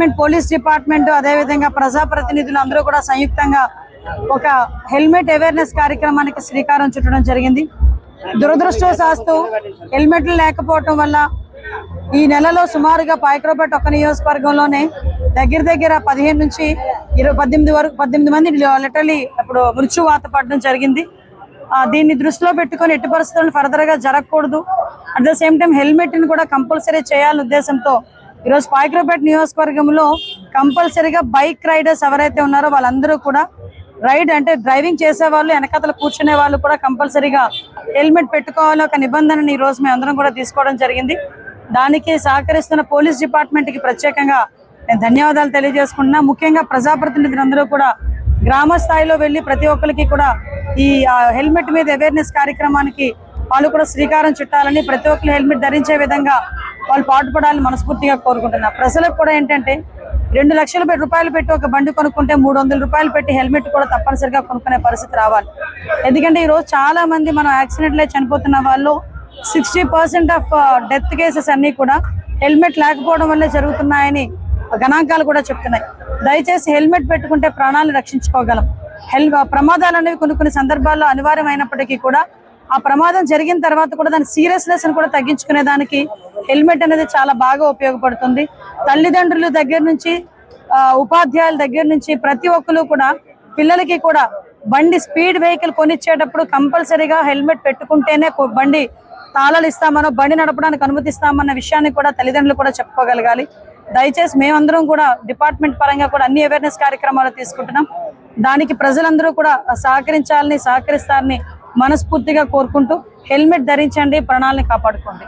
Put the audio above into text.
Department, police department, అదేవిధంగా ప్రజాప్రతినిధులు అందరూ కూడా సంయుక్తంగా ఒక హెల్మెట్ అవేర్నెస్ కార్యక్రమానికి శ్రీకారం చుట్టడం జరిగింది. దురదృష్టవశాత్తు హెల్మెట్లు లేకపోవటం వల్ల ఈ నెలలో సుమారుగా పాయకరావుపేట ఒక్క నియోజకవర్గంలోనే దగ్గర 15 నుంచి 18 మంది లిటరలీ ఇప్పుడు మృత్యువాత పడడం జరిగింది. దీన్ని దృష్టిలో పెట్టుకొని ఎట్టి పరిస్థితులను ఫర్దర్ గా జరగకూడదు. At the same time helmet ని కూడా కంపల్సరీ చేయాలనే ఉద్దేశంతో ఈరోజు పాయకరావుపేట నియోజకవర్గంలో కంపల్సరీగా బైక్ రైడర్స్ ఎవరైతే ఉన్నారో వాళ్ళందరూ కూడా రైడ్ అంటే డ్రైవింగ్ చేసే వాళ్ళు, వెనకాతల కూర్చునే వాళ్ళు కూడా కంపల్సరీగా హెల్మెట్ పెట్టుకోవాలని ఒక నిబంధనని ఈ రోజు మేము అందరం కూడా తీసుకోవడం జరిగింది. దానికి సహకరిస్తున్న పోలీస్ డిపార్ట్మెంట్ కి ప్రత్యేకంగా నేను ధన్యవాదాలు తెలియజేసుకుంటున్నా. ముఖ్యంగా ప్రజాప్రతినిధులందరూ కూడా గ్రామ స్థాయిలో వెళ్లి ప్రతి ఒక్కరికి కూడా ఈ హెల్మెట్ మీద అవేర్నెస్ కార్యక్రమానికి వాళ్ళు కూడా శ్రీకారం చుట్టాలని, ప్రతి ఒక్కరు హెల్మెట్ ధరించే విధంగా వాళ్ళు పాటుపడాలని మనస్ఫూర్తిగా కోరుకుంటున్నా. ప్రజలకు కూడా ఏంటంటే 2 లక్షల రూపాయలు పెట్టి ఒక బండి కొనుక్కుంటే 300 రూపాయలు పెట్టి హెల్మెట్ కూడా తప్పనిసరిగా కొనుక్కునే పరిస్థితి రావాలి. ఎందుకంటే ఈరోజు చాలా మంది మనం యాక్సిడెంట్లే చనిపోతున్న వాళ్ళు 60% ఆఫ్ డెత్ కేసెస్ అన్ని కూడా హెల్మెట్ లేకపోవడం వల్లే జరుగుతున్నాయని గణాంకాలు కూడా చెప్తున్నాయి. దయచేసి హెల్మెట్ పెట్టుకుంటే ప్రాణాలను రక్షించుకోగలం. ప్రమాదాలు అనేవి కొన్ని సందర్భాల్లో అనివార్యమైనప్పటికీ కూడా ఆ ప్రమాదం జరిగిన తర్వాత కూడా దాని సీరియస్నెస్ కూడా తగ్గించుకునే దానికి హెల్మెట్ అనేది చాలా బాగా ఉపయోగపడుతుంది. తల్లిదండ్రుల దగ్గర నుంచి ఉపాధ్యాయుల దగ్గర నుంచి ప్రతి ఒక్కరు కూడా పిల్లలకి కూడా బండి స్పీడ్ వెహికల్ కొనిచ్చేటప్పుడు కంపల్సరీగా హెల్మెట్ పెట్టుకుంటేనే బండి తాళాలు ఇస్తామనో బండి నడపడానికి అనుమతిస్తామన్న విషయాన్ని కూడా తల్లిదండ్రులు కూడా చెప్పుకోగలగాలి. దయచేసి మేమందరం కూడా డిపార్ట్మెంట్ పరంగా కూడా అన్ని అవేర్నెస్ కార్యక్రమాలు తీసుకుంటున్నాం. దానికి ప్రజలందరూ కూడా సహకరిస్తారని మనస్ఫూర్తిగా కోరుకుంటూ హెల్మెట్ ధరించండి, ప్రాణాలను కాపాడుకోండి.